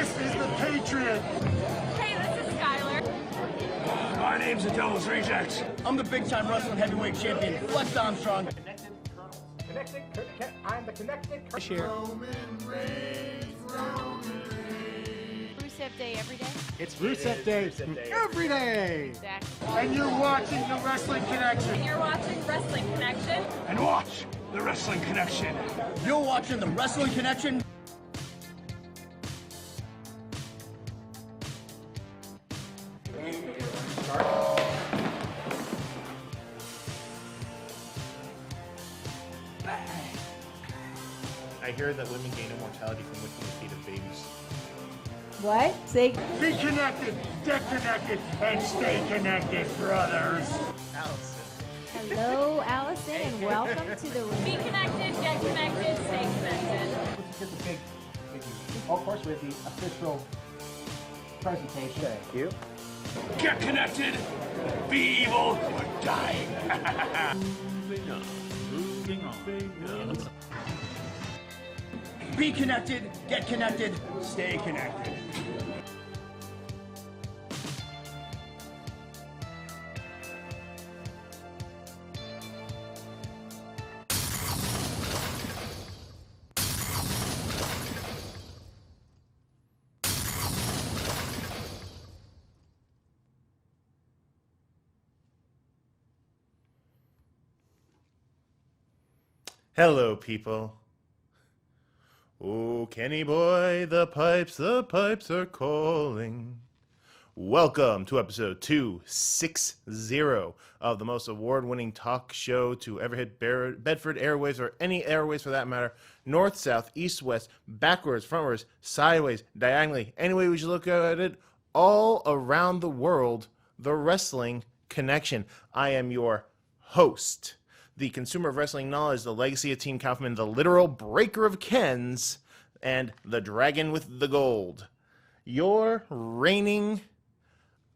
This is the Patriot. Hey, this is Skylar. My name's the Devil's Reject. I'm the big-time wrestling heavyweight champion, Flex Armstrong. I'm the connected Share. Rusev Day every day? It's Rusev Day every day. Exactly. And you're watching the Wrestling Connection. You're watching Wrestling Connection. And watch the Wrestling Connection. You're watching the Wrestling Connection. I hear that women gain immortality from licking the feet of babies. What? Say. Be connected, get connected, and stay connected, brothers. Hello, Allison, and welcome to the. Be connected, get connected, stay connected. This is just a big, of course, with the official presentation. Thank you. Get connected, be evil, or die. Be connected, get connected, stay connected. Hello, people. Oh, Kenny boy, the pipes are calling. Welcome to episode 260 of the most award-winning talk show to ever hit Bedford airwaves, or any airways for that matter. North, south, east, west, backwards, frontwards, sideways, diagonally, any way we should look at it, all around the world, the Wrestling Connection. I am your host, the consumer of wrestling knowledge, the legacy of Team Kaufman, the literal breaker of Kens, and the dragon with the gold. Your reigning,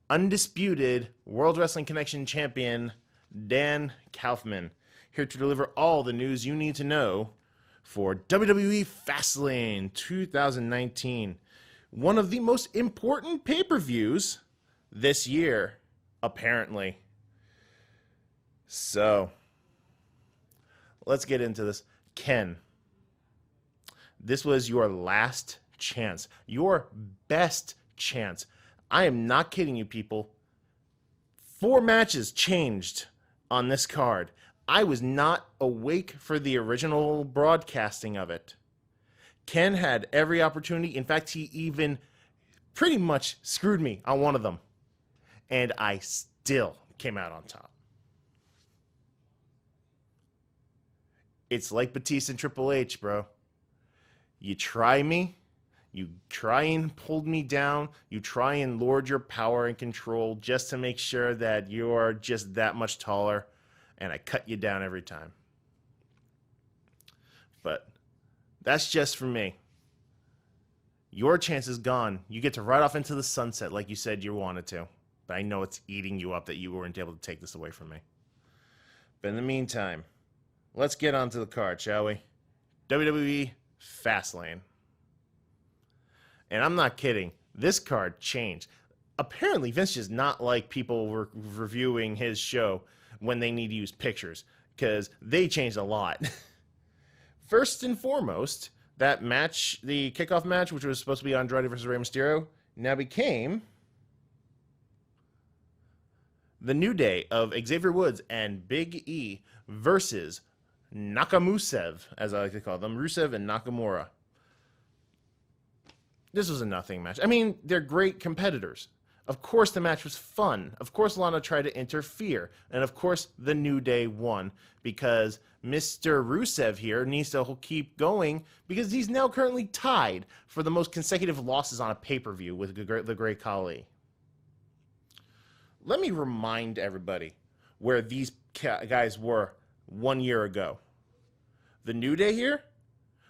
undisputed World Wrestling Connection champion, Dan Kaufman, here to deliver all the news you need to know for WWE Fastlane 2019. One of the most important pay-per-views this year, apparently. So, let's get into this. Ken, this was your last chance, your best chance. I am not kidding you, people. 4 matches changed on this card. I was not awake for the original broadcasting of it. Ken had every opportunity. In fact, he even pretty much screwed me on one of them. And I still came out on top. It's like Batista and Triple H, bro. You try me, you try and hold me down, you try and lord your power and control just to make sure that you're just that much taller, and I cut you down every time. But that's just for me. Your chance is gone. You get to ride off into the sunset like you said you wanted to. But I know it's eating you up that you weren't able to take this away from me. But in the meantime, let's get onto the card, shall we? WWE Fastlane. And I'm not kidding. This card changed. Apparently, Vince does not like people reviewing his show when they need to use pictures, because they changed a lot. First and foremost, that match, the kickoff match, which was supposed to be Andrade versus Rey Mysterio, now became the New Day of Xavier Woods and Big E versus Nakamusev, as I like to call them, Rusev and Nakamura. This was a nothing match. I mean, they're great competitors. Of course the match was fun. Of course Lana tried to interfere. And of course the New Day won, because Mr. Rusev here needs to keep going, because he's now currently tied for the most consecutive losses on a pay-per-view with the Great Khali. Let me remind everybody where these guys were 1 year ago. The New Day here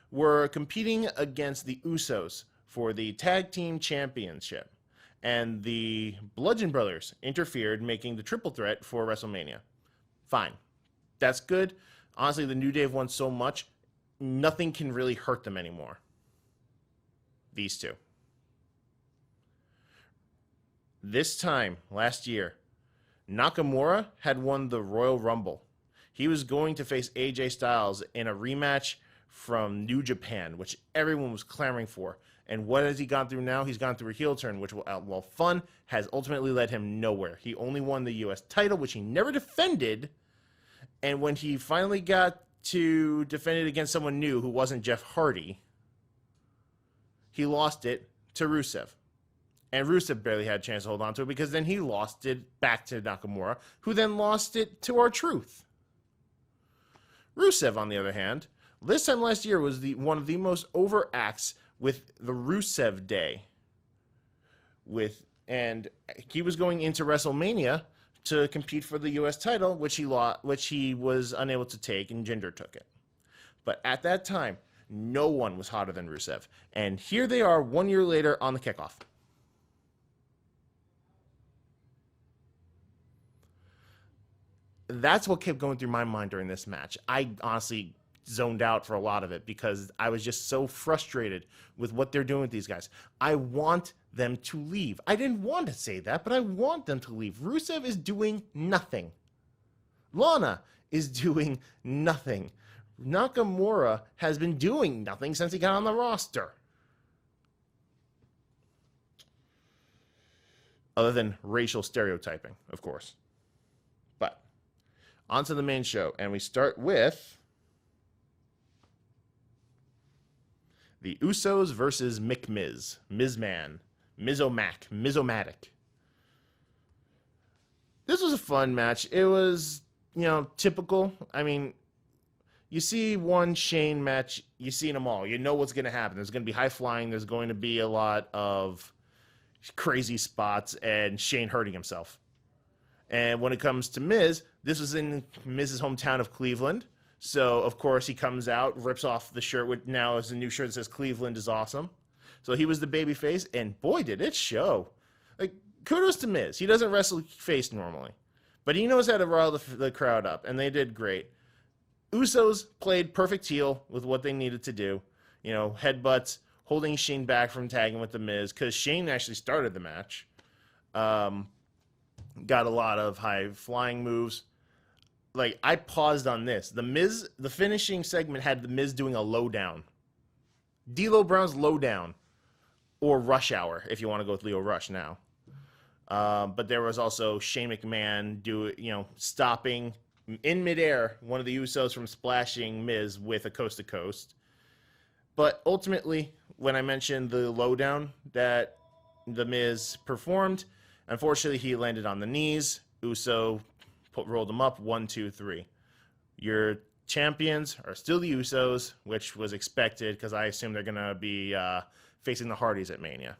were competing against the Usos for the Tag Team Championship, and the Bludgeon Brothers interfered, making the triple threat for WrestleMania. Fine. That's good. Honestly, the New Day have won so much, nothing can really hurt them anymore. These two. this time last year, Nakamura had won the Royal Rumble. He was going to face AJ Styles in a rematch from New Japan, which everyone was clamoring for. And what has he gone through now? He's gone through a heel turn, which, while fun, has ultimately led him nowhere. He only won the U.S. title, which he never defended. And when he finally got to defend it against someone new who wasn't Jeff Hardy, he lost it to Rusev. And Rusev barely had a chance to hold on to it because then he lost it back to Nakamura, who then lost it to R-Truth. Rusev, on the other hand, this time last year was one of the most over acts with the Rusev Day. And he was going into WrestleMania to compete for the U.S. title, which he was unable to take, and Jinder took it. But at that time, no one was hotter than Rusev. And here they are 1 year later on the kickoff. That's what kept going through my mind during this match. I honestly zoned out for a lot of it because I was just so frustrated with what they're doing with these guys. I want them to leave. I didn't want to say that, but I want them to leave. Rusev is doing nothing. Lana is doing nothing. Nakamura has been doing nothing since he got on the roster. Other than racial stereotyping, of course. But on to the main show, and we start with the Usos versus McMiz, Mizman, Mizomac, Mizomatic. This was a fun match. It was, typical. I mean, you see one Shane match, you've seen them all. You know what's going to happen. There's going to be high flying. There's going to be a lot of crazy spots and Shane hurting himself. And when it comes to Miz, this was in Miz's hometown of Cleveland. So, of course, he comes out, rips off the shirt, which now is a new shirt that says Cleveland is awesome. So he was the babyface, and boy, did it show. Like, kudos to Miz. He doesn't wrestle face normally. But he knows how to rile the crowd up, and they did great. Usos played perfect heel with what they needed to do. Headbutts, holding Shane back from tagging with the Miz, because Shane actually started the match. Got a lot of high-flying moves. Like, I paused on this. The finishing segment had the Miz doing a lowdown. D'Lo Brown's lowdown. Or Rush Hour, if you want to go with Leo Rush now. But there was also Shane McMahon stopping in midair one of the Usos from splashing Miz with a coast-to-coast. But ultimately, when I mentioned the lowdown that the Miz performed, unfortunately, he landed on the knees. Uso rolled them up, 1, 2, 3. Your champions are still the Usos, which was expected because I assume they're going to be facing the Hardys at Mania.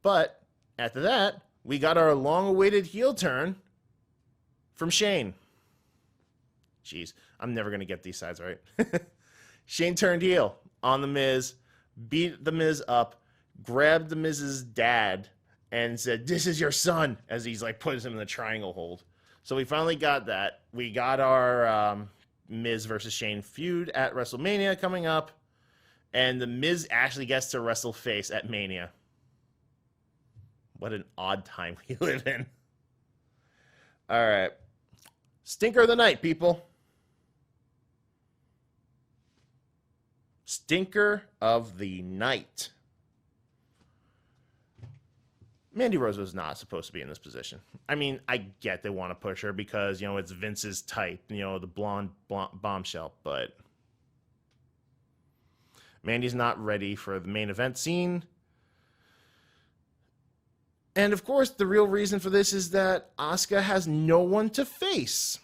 But after that, we got our long-awaited heel turn from Shane. Jeez, I'm never going to get these sides right. Shane turned heel on The Miz, beat The Miz up, grabbed The Miz's dad, and said, "This is your son," as he's puts him in the triangle hold. So we finally got that. We got our Miz versus Shane feud at WrestleMania coming up. And the Miz actually gets to wrestle face at Mania. What an odd time we live in. All right. Stinker of the night, people. Stinker of the night. Mandy Rose was not supposed to be in this position. I mean, I get they want to push her because, it's Vince's type, the blonde bombshell, but Mandy's not ready for the main event scene. And, of course, the real reason for this is that Asuka has no one to face.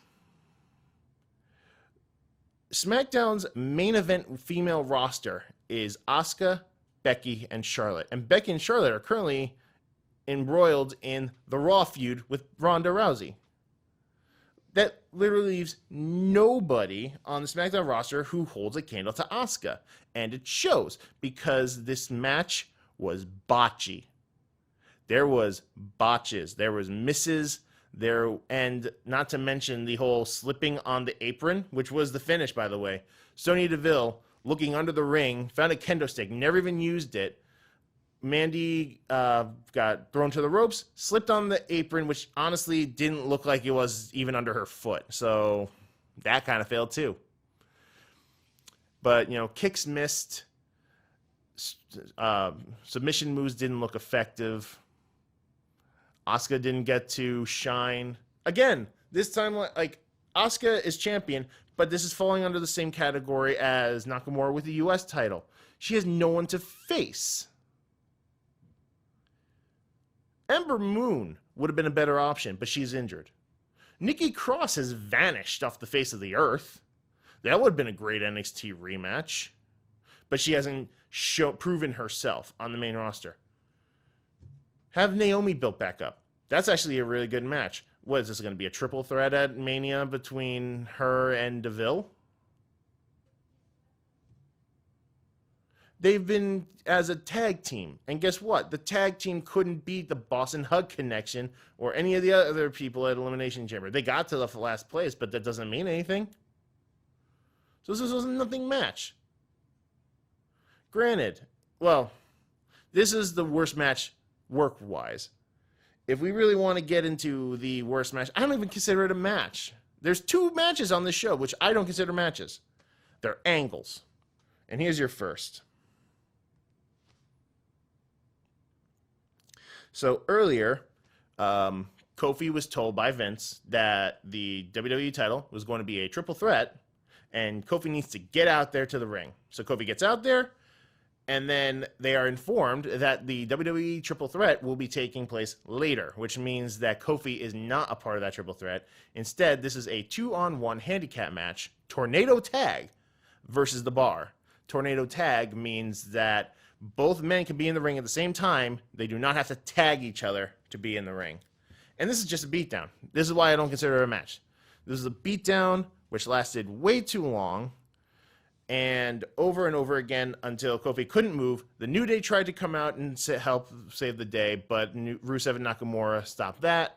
SmackDown's main event female roster is Asuka, Becky, and Charlotte. And Becky and Charlotte are currently embroiled in the Raw feud with Ronda Rousey. That literally leaves nobody on the SmackDown roster who holds a candle to Asuka. And it shows because this match was botchy. There was botches. There was misses. And not to mention the whole slipping on the apron, which was the finish, by the way. Sonya Deville, looking under the ring, found a kendo stick, never even used it, Mandy got thrown to the ropes, slipped on the apron, which honestly didn't look like it was even under her foot. So that kind of failed too. But, kicks missed. Submission moves didn't look effective. Asuka didn't get to shine. Again, this time, Asuka is champion, but this is falling under the same category as Nakamura with the U.S. title. She has no one to face. Ember Moon would have been a better option, but she's injured. Nikki Cross has vanished off the face of the earth. That would have been a great NXT rematch. But she hasn't proven herself on the main roster. Have Naomi built back up. That's actually a really good match. What is this going to be, a triple threat at Mania between her and DeVille? They've been as a tag team. And guess what? The tag team couldn't beat the Boston Hug Connection or any of the other people at Elimination Chamber. They got to the last place, but that doesn't mean anything. So this was a nothing match. Granted, well, this is the worst match work-wise. If we really want to get into the worst match, I don't even consider it a match. There's 2 matches on this show, which I don't consider matches. They're angles. And here's your first. So earlier, Kofi was told by Vince that the WWE title was going to be a triple threat, and Kofi needs to get out there to the ring. So Kofi gets out there, and then they are informed that the WWE triple threat will be taking place later, which means that Kofi is not a part of that triple threat. Instead, this is a 2-on-1 handicap match, tornado tag versus the Bar. Tornado tag means that both men can be in the ring at the same time. They do not have to tag each other to be in the ring. And this is just a beatdown. This is why I don't consider it a match. This is a beatdown which lasted way too long and over again until Kofi couldn't move. The New Day tried to come out and help save the day, but Rusev and Nakamura stopped that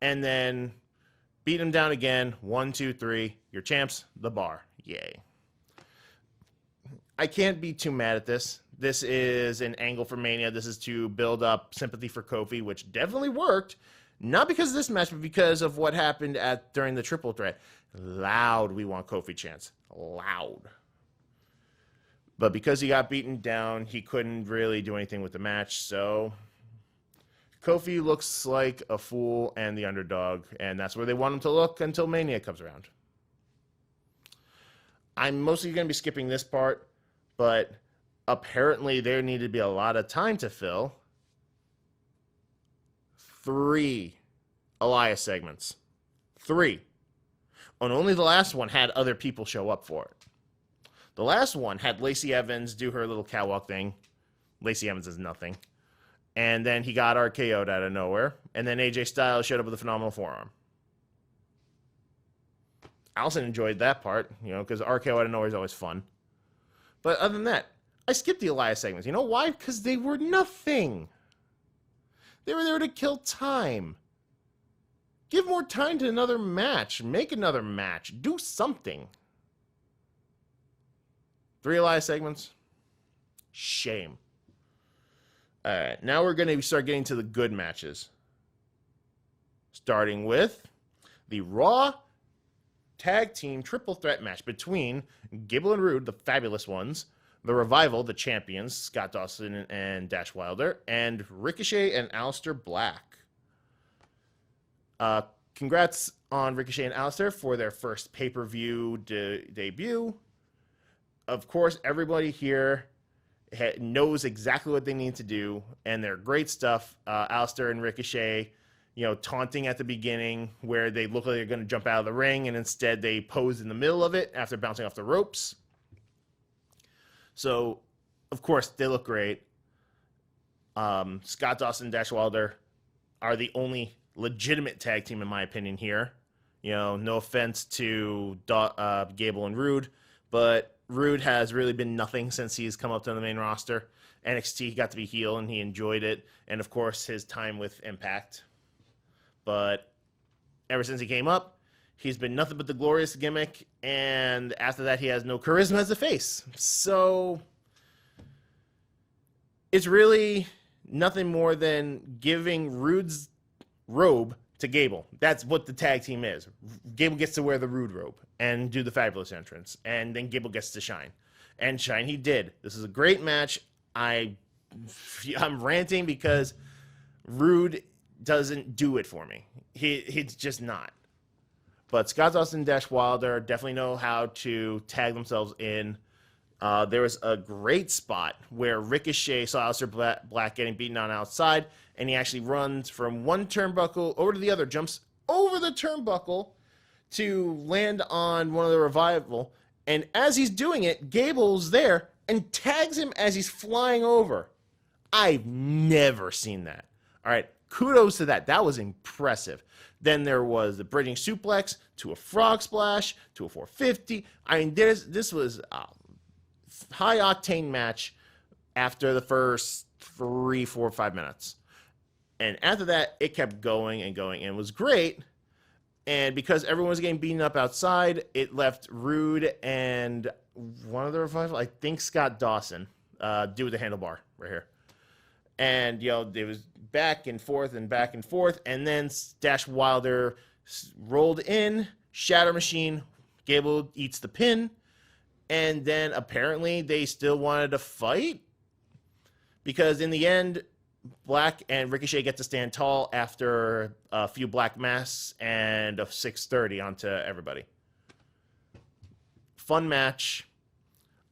and then beat him down again. 1, 2, 3. Your champs, the Bar. Yay. I can't be too mad at this. This is an angle for Mania. This is to build up sympathy for Kofi, which definitely worked. Not because of this match, but because of what happened during the triple threat. Loud, we want Kofi chants. Loud. But because he got beaten down, he couldn't really do anything with the match. So Kofi looks like a fool and the underdog. And that's where they want him to look until Mania comes around. I'm mostly going to be skipping this part, but apparently there needed to be a lot of time to fill. 3 Elias segments. 3. And only the last one had other people show up for it. The last one had Lacey Evans do her little catwalk thing. Lacey Evans is nothing. And then he got RKO'd out of nowhere. And then AJ Styles showed up with a phenomenal forearm. Allison enjoyed that part, because RKO out of nowhere is always fun. But other than that, I skipped the Elias segments. You know why? Because they were nothing. They were there to kill time. Give more time to another match. Make another match. Do something. 3 Elias segments. Shame. All right, now we're going to start getting to the good matches. Starting with the Raw Tag Team Triple Threat match between Gable and Rude, the fabulous ones, the Revival, the champions, Scott Dawson and Dash Wilder, and Ricochet and Aleister Black. Congrats on Ricochet and Aleister for their first pay-per-view debut. Of course, everybody here knows exactly what they need to do, and they're great stuff. Aleister and Ricochet, taunting at the beginning where they look like they're going to jump out of the ring, and instead they pose in the middle of it after bouncing off the ropes. So, of course, they look great. Scott Dawson and Dash Wilder are the only legitimate tag team, in my opinion, here. No offense to Gable and Rude, but Rude has really been nothing since he's come up to the main roster. NXT, he got to be heel, and he enjoyed it. And, of course, his time with Impact. But ever since he came up, he's been nothing but the glorious gimmick, and after that, he has no charisma as a face. So it's really nothing more than giving Rude's robe to Gable. That's what the tag team is. Gable gets to wear the Rude robe and do the fabulous entrance, and then Gable gets to shine. And shine he did. This is a great match. I'm ranting because Rude doesn't do it for me. He's just not. But Scott Dawson and Dash Wilder definitely know how to tag themselves in. There was a great spot where Ricochet saw Aleister Black getting beaten on outside, and he actually runs from one turnbuckle over to the other, jumps over the turnbuckle to land on one of the Revival. And as he's doing it, Gable's there and tags him as he's flying over. I've never seen that. All right, kudos to that. That was impressive. Then there was the bridging suplex to a frog splash to a 450. I mean, this was a high-octane match after the first 3, 4, 5 minutes. And after that, it kept going and going, and it was great. And because everyone was getting beaten up outside, it left Rude and one of the Revival, I think Scott Dawson, do with the handlebar right here. And, you know, it was back and forth, and then Dash Wilder rolled in, Shatter Machine, Gable eats the pin, and then apparently they still wanted to fight, because in the end, Black and Ricochet get to stand tall after a few black masks and a 630 onto everybody. Fun match.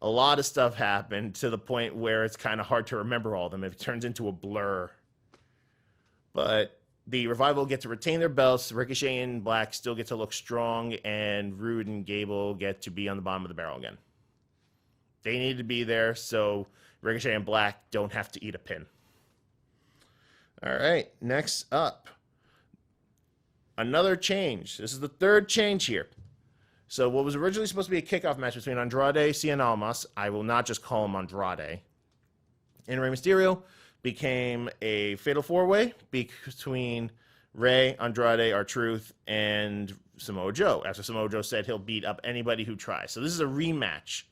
A lot of stuff happened to the point where it's kind of hard to remember all of them. It turns into a blur. But the Revival get to retain their belts. Ricochet and Black still get to look strong, and Rude and Gable get to be on the bottom of the barrel again. They need to be there so Ricochet and Black don't have to eat a pin. All right, next up, another change. This is the third change here. So what was originally supposed to be a kickoff match between Andrade Cien Almas, I will not just call him Andrade, and Rey Mysterio, became a fatal four-way between Rey, Andrade, R-Truth, and Samoa Joe, after Samoa Joe said he'll beat up anybody who tries. So this is a rematch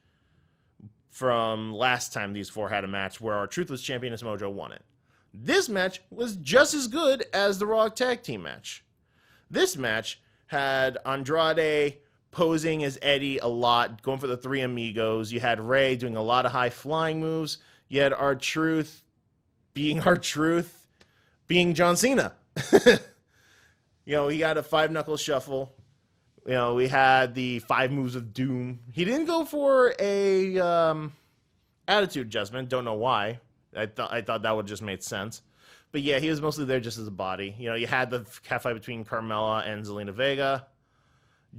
from last time these four had a match where R-Truth was champion and Samoa Joe won it. This match was just as good as the Raw Tag Team match. This match had Andrade posing as Eddie a lot, going for the Three Amigos. You had Rey doing a lot of high flying moves. You had R-Truth being R-Truth, being John Cena. You know, he got a 5-knuckle shuffle. You know, we had the 5 moves of doom. He didn't go for a attitude adjustment. Don't know why. I thought that would just make sense. But yeah, he was mostly there just as a body. You know, you had the catfight between Carmella and Zelina Vega.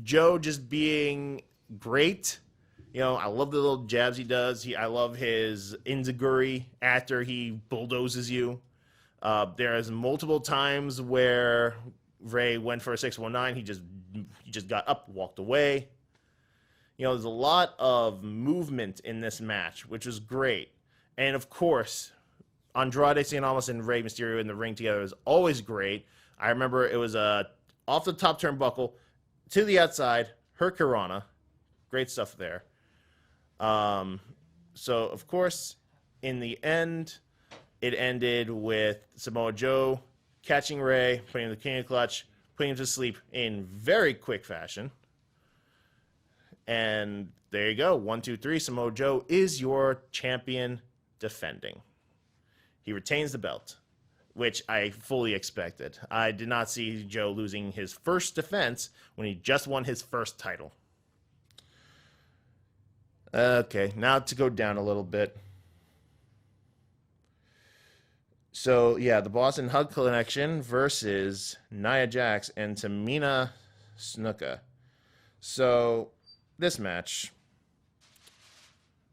Joe just being great. You know, I love the little jabs he does. I love his enziguri after he bulldozes you. There's multiple times where Rey went for a 619. He just got up, walked away. You know, there's a lot of movement in this match, which was great. And, of course, Andrade Cien Almas and Rey Mysterio in the ring together is always great. I remember it was off the top turnbuckle to the outside, Hurricanrana. Great stuff there. So, of course, in the end, it ended with Samoa Joe catching Rey, putting him in the King of Clutch, putting him to sleep in very quick fashion. And there you go. 1, 2, 3. Samoa Joe is your champion defending. He retains the belt, which I fully expected. I did not see Joe losing his first defense when he just won his first title. Okay, now to go down a little bit. So, yeah, the Boston Hug Connection versus Nia Jax and Tamina Snuka. So, this match,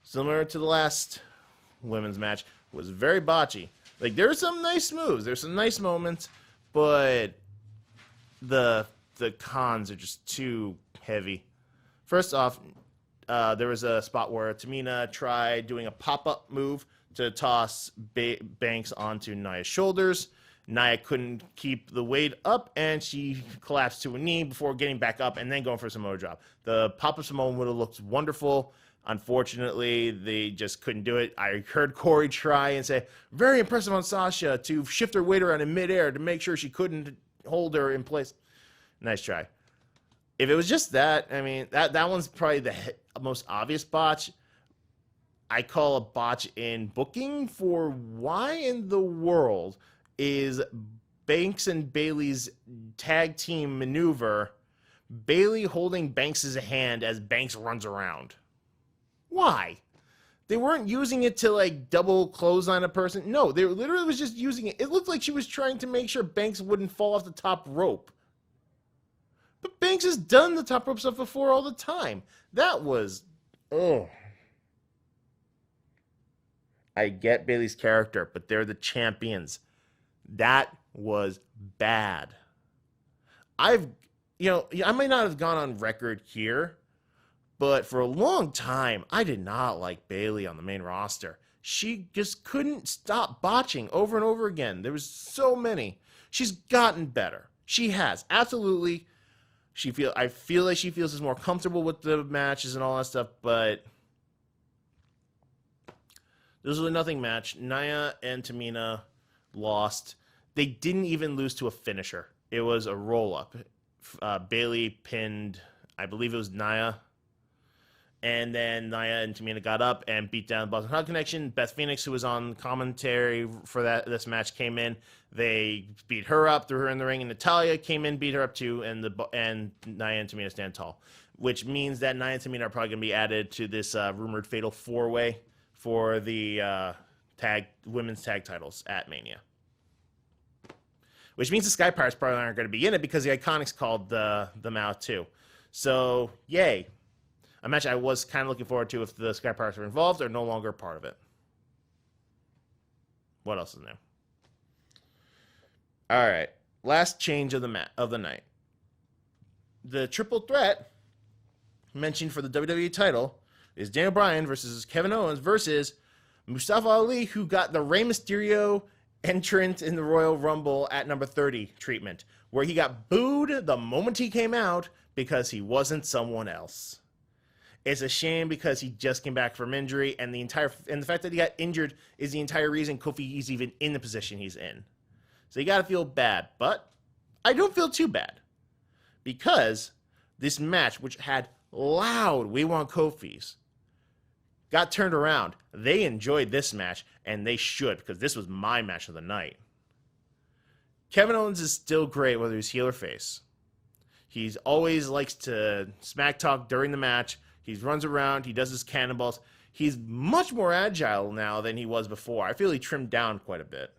similar to the last women's match, was very botchy. Like, there were some nice moves, there's some nice moments, but the cons are just too heavy. First off, there was a spot where Tamina tried doing a pop-up move to toss Banks onto Nia's shoulders. Nia couldn't keep the weight up, and she collapsed to a knee before getting back up and then going for a Samoa drop. The pop-up Samoan would have looked wonderful. Unfortunately, they just couldn't do it. I heard Corey try and say, very impressive on Sasha to shift her weight around in midair to make sure she couldn't hold her in place. Nice try. If it was just that, I mean, that one's probably the most obvious botch. I call a botch in booking for why in the world is Banks and Bayley's tag team maneuver, Bayley holding Banks' hand as Banks runs around. Why? They weren't using it to, like, double clothesline a person. No, they literally was just using it. It looked like she was trying to make sure Banks wouldn't fall off the top rope. But Banks has done the top rope stuff before all the time. That was... Oh. I get Bayley's character, but they're the champions. That was bad. I might not have gone on record here, but for a long time, I did not like Bayley on the main roster. She just couldn't stop botching over and over again. There was so many. She's gotten better. She has. Absolutely. I feel like she feels is more comfortable with the matches and all that stuff, but this was a nothing match. Nia and Tamina lost. They didn't even lose to a finisher. It was a roll-up. Bayley pinned, I believe it was Nia. And then Nia and Tamina got up and beat down Boston Hug Connection. Beth Phoenix, who was on commentary for this match, came in. They beat her up, threw her in the ring, and Natalya came in, beat her up too, and Nia and Tamina stand tall. Which means that Nia and Tamina are probably going to be added to this rumored Fatal 4-Way for the women's tag titles at Mania. Which means the Sky Pirates probably aren't going to be in it because the Iconics called them out too. So, yay. A match I was kind of looking forward to if the Sky Pirates were involved. They're no longer part of it. What else is new? All right. Last change of the night. The triple threat mentioned for the WWE title is Daniel Bryan versus Kevin Owens versus Mustafa Ali, who got the Rey Mysterio entrant in the Royal Rumble at number 30 treatment, where he got booed the moment he came out because he wasn't someone else. It's a shame because he just came back from injury, and the fact that he got injured is the entire reason Kofi is even in the position he's in. So you got to feel bad, but I don't feel too bad because this match, which had loud "We Want Kofi's," got turned around. They enjoyed this match, and they should, because this was my match of the night. Kevin Owens is still great, whether he's heel or face. He's always likes to smack talk during the match. He runs around. He does his cannonballs. He's much more agile now than he was before. I feel he trimmed down quite a bit.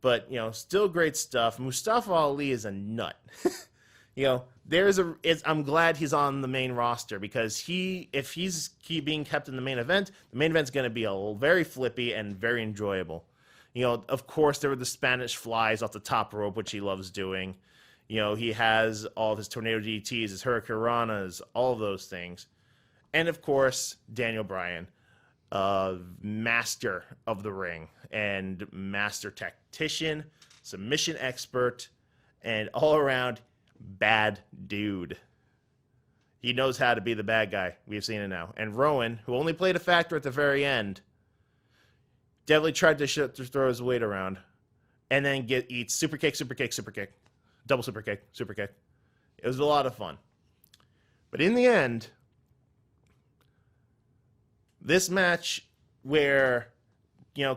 But, still great stuff. Mustafa Ali is a nut. I'm glad he's on the main roster because if he's being kept in the main event's going to be very flippy and very enjoyable. Of course, there were the Spanish flies off the top rope, which he loves doing. He has all of his tornado DTs, his hurricanranas, all of those things. And, of course, Daniel Bryan, master of the ring and master tactician, submission expert, and all-around bad dude. He knows how to be the bad guy. We've seen it now. And Rowan, who only played a factor at the very end, definitely tried to throw his weight around and then eat super kick, double super kick. It was a lot of fun. But in the end, this match where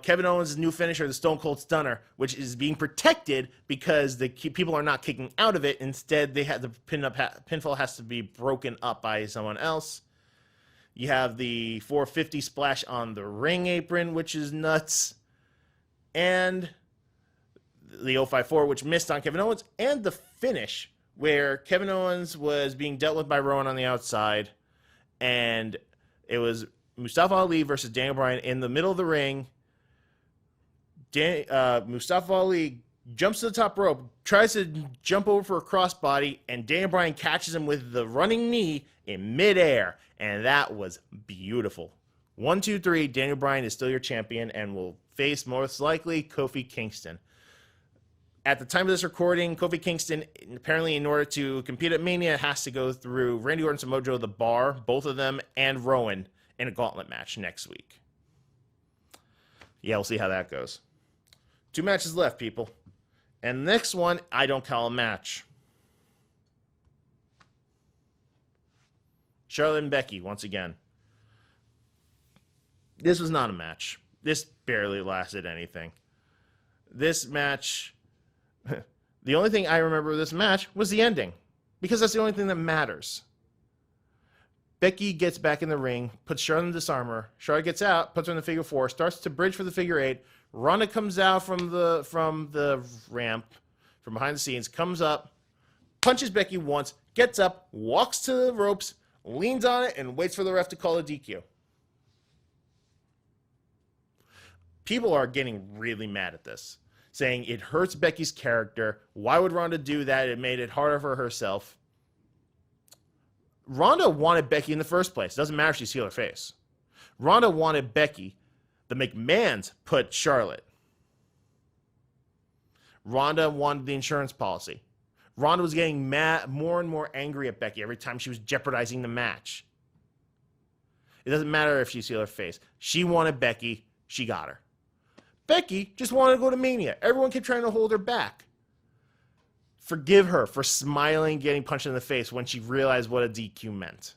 Kevin Owens' new finisher, the Stone Cold Stunner, which is being protected because the people are not kicking out of it. Instead, they had the pinfall has to be broken up by someone else. You have the 450 splash on the ring apron, which is nuts. And the 054, which missed on Kevin Owens. And the finish, where Kevin Owens was being dealt with by Rowan on the outside. And it was Mustafa Ali versus Daniel Bryan in the middle of the ring. Mustafa Ali jumps to the top rope, tries to jump over for a crossbody, and Daniel Bryan catches him with the running knee in midair, and that was beautiful. 1, 2, 3, Daniel Bryan is still your champion and will face most likely Kofi Kingston. At the time of this recording, Kofi Kingston, apparently in order to compete at Mania, has to go through Randy Orton, Samoa Joe, The Bar, both of them, and Rowan in a gauntlet match next week. Yeah, we'll see how that goes. 2 matches left, people. And the next one, I don't call a match. Charlotte and Becky, once again. This was not a match. This barely lasted anything. This match... The only thing I remember of this match was the ending, because that's the only thing that matters. Becky gets back in the ring, puts Charlotte in the disarmer. Charlotte gets out, puts her in the figure 4, starts to bridge for the figure 8. Ronda comes out from the ramp, from behind the scenes, comes up, punches Becky once, gets up, walks to the ropes, leans on it, and waits for the ref to call a DQ. People are getting really mad at this, saying it hurts Becky's character. Why would Ronda do that? It made it harder for herself. Ronda wanted Becky in the first place. It doesn't matter if she's heel or face. Ronda wanted Becky. The McMahons put Charlotte. Ronda wanted the insurance policy. Ronda was getting more and more angry at Becky every time she was jeopardizing the match. It doesn't matter if she's heel or face. She wanted Becky. She got her. Becky just wanted to go to Mania. Everyone kept trying to hold her back. Forgive her for smiling, getting punched in the face when she realized what a DQ meant.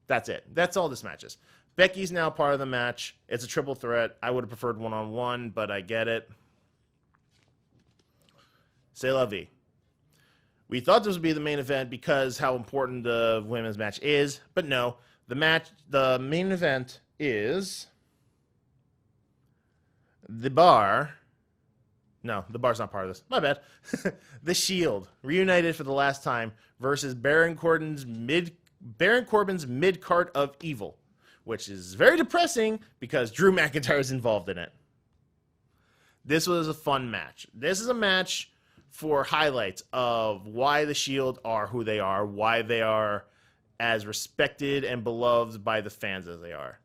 That's it. That's all this match is. Becky's now part of the match. It's a triple threat. I would have preferred one-on-one, but I get it. C'est la vie. We thought this would be the main event because how important the women's match is, but no. The main event is... The Bar. No, The Bar's not part of this. My bad. The Shield, reunited for the last time, versus Baron Corbin's mid-card of evil, which is very depressing because Drew McIntyre is involved in it. This was a fun match. This is a match for highlights of why the Shield are who they are, why they are as respected and beloved by the fans as they are.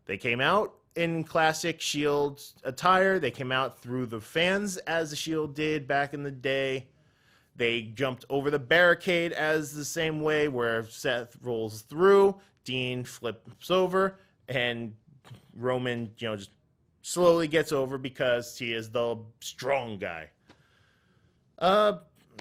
They came out in classic Shield attire. They came out through the fans as the Shield did back in the day. They jumped over the barricade as the same way where Seth rolls through, Dean flips over, and Roman, just slowly gets over because he is the strong guy.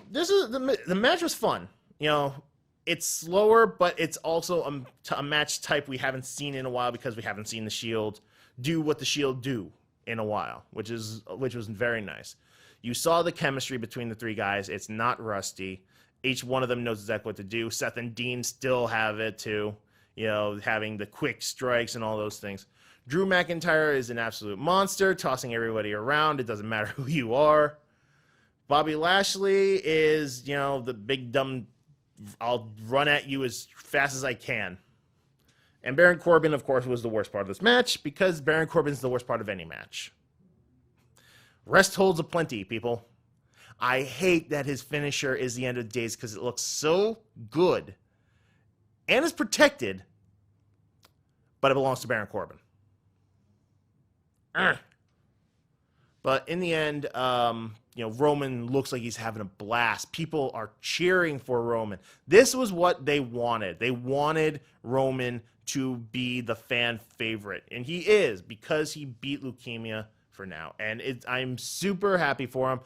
This is the match was fun. It's slower, but it's also a match type we haven't seen in a while because we haven't seen the Shield do what the Shield do in a while, which was very nice. You saw the chemistry between the 3 guys. It's not rusty. Each one of them knows exactly what to do. Seth and Dean still have it too, having the quick strikes and all those things. Drew McIntyre is an absolute monster, tossing everybody around. It doesn't matter who you are. Bobby Lashley is, the big dumb, I'll run at you as fast as I can. And Baron Corbin, of course, was the worst part of this match because Baron Corbin is the worst part of any match. Rest holds aplenty, people. I hate that his finisher is the end of days because it looks so good and is protected, but it belongs to Baron Corbin. But in the end, Roman looks like he's having a blast. People are cheering for Roman. This was what they wanted. They wanted Roman to be the fan favorite, and he is because he beat leukemia for now. And I'm super happy for him.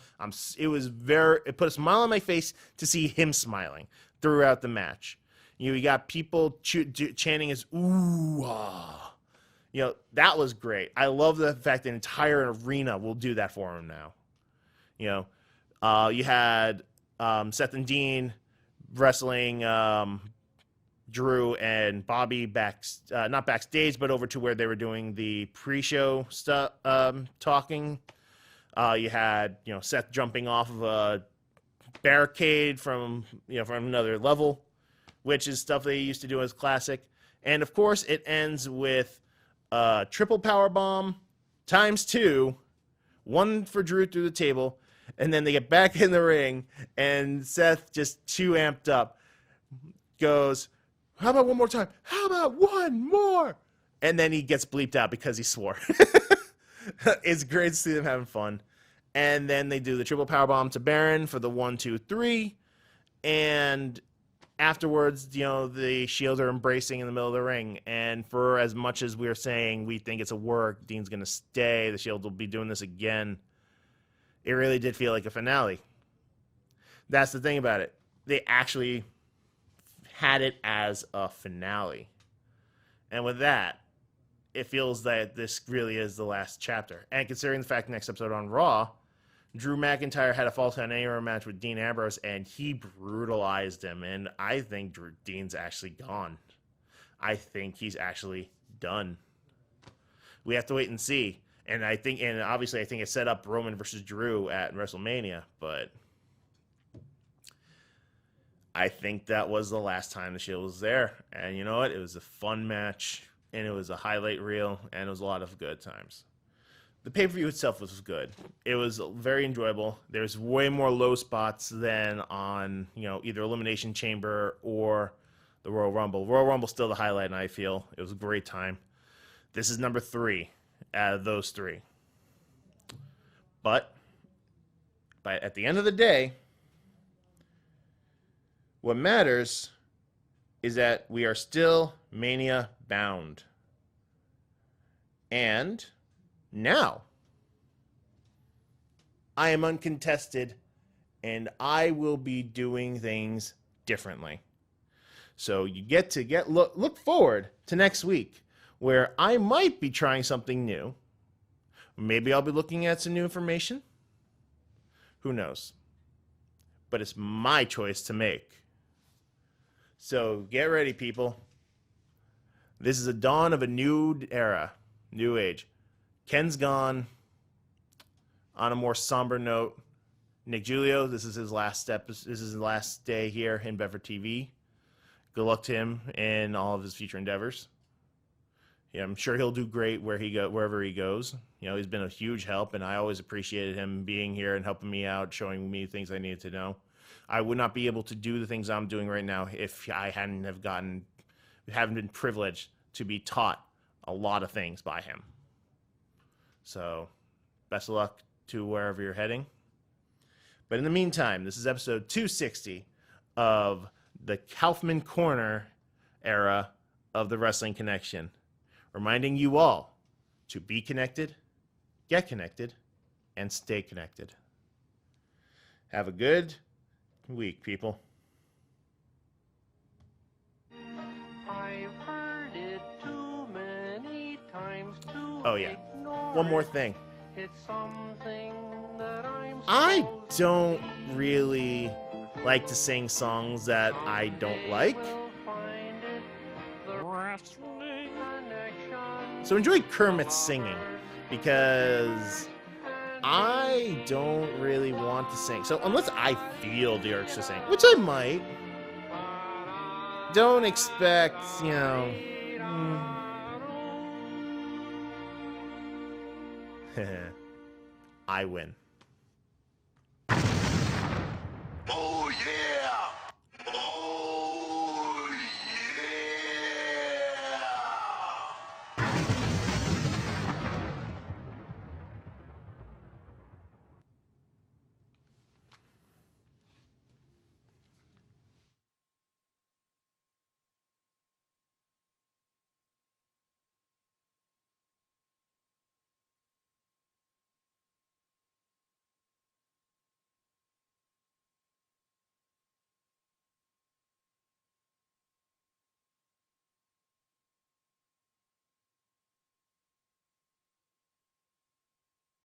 It put a smile on my face to see him smiling throughout the match. You got people chanting his ooh ah. That was great. I love the fact that an entire arena will do that for him now. You had Seth and Dean wrestling Drew and Bobby not backstage, but over to where they were doing the pre-show stuff, talking. You had Seth jumping off of a barricade from another level, which is stuff they used to do as classic. And of course, it ends with triple power bomb ×2, one for Drew through the table, and then they get back in the ring, and Seth, just too amped up, goes, "How about one more time? How about one more?" And then he gets bleeped out because he swore. It's great to see them having fun. And then they do the triple powerbomb to Baron for the 1, 2, 3. And afterwards, you know, the Shields are embracing in the middle of the ring. And for as much as we're saying we think it's a work, Dean's going to stay, the Shield will be doing this again, it really did feel like a finale. That's the thing about it. They actually had it as a finale. And with that, it feels that this really is the last chapter. And considering the fact next episode on Raw, Drew McIntyre had a Falls Count Anywhere match with Dean Ambrose, and he brutalized him. And I think Dean's actually gone. I think he's actually done. We have to wait and see. And obviously I think it set up Roman versus Drew at WrestleMania, but I think that was the last time the Shield was there. And you know what? It was a fun match, and it was a highlight reel, and it was a lot of good times. The pay-per-view itself was good. It was very enjoyable. There's way more low spots than on, you know, either Elimination Chamber or the Royal Rumble. Royal Rumble's still the highlight, and I feel it was a great time. This is number 3 out of those 3. But at the end of the day, what matters is that we are still Mania bound. And now, I am uncontested, and I will be doing things differently. So you get to look forward to next week, where I might be trying something new. Maybe I'll be looking at some new information. Who knows? But it's my choice to make. So get ready, people. This is a dawn of a new era, new age. Ken's gone. On a more somber note, Nick Julio, this is his last step. This is his last day here in Bedford TV. Good luck to him in all of his future endeavors. Yeah, I'm sure he'll do great wherever he goes. You know, he's been a huge help, and I always appreciated him being here and helping me out, showing me things I needed to know. I would not be able to do the things I'm doing right now if I haven't been privileged to be taught a lot of things by him. So, best of luck to wherever you're heading. But in the meantime, this is episode 260 of the Kaufman Corner era of the Wrestling Connection, reminding you all to be connected, get connected, and stay connected. Have a good week, people. I've heard it too many times to Oh, yeah. ignore One more it. thing. It's something that I'm I supposed don't really like to sing songs that I don't like. will find it. The Wrestling Connection. So enjoy Kermit's singing, because I don't really want to sing. So unless I feel the urge to sing, which I might, don't expect, you know. I win.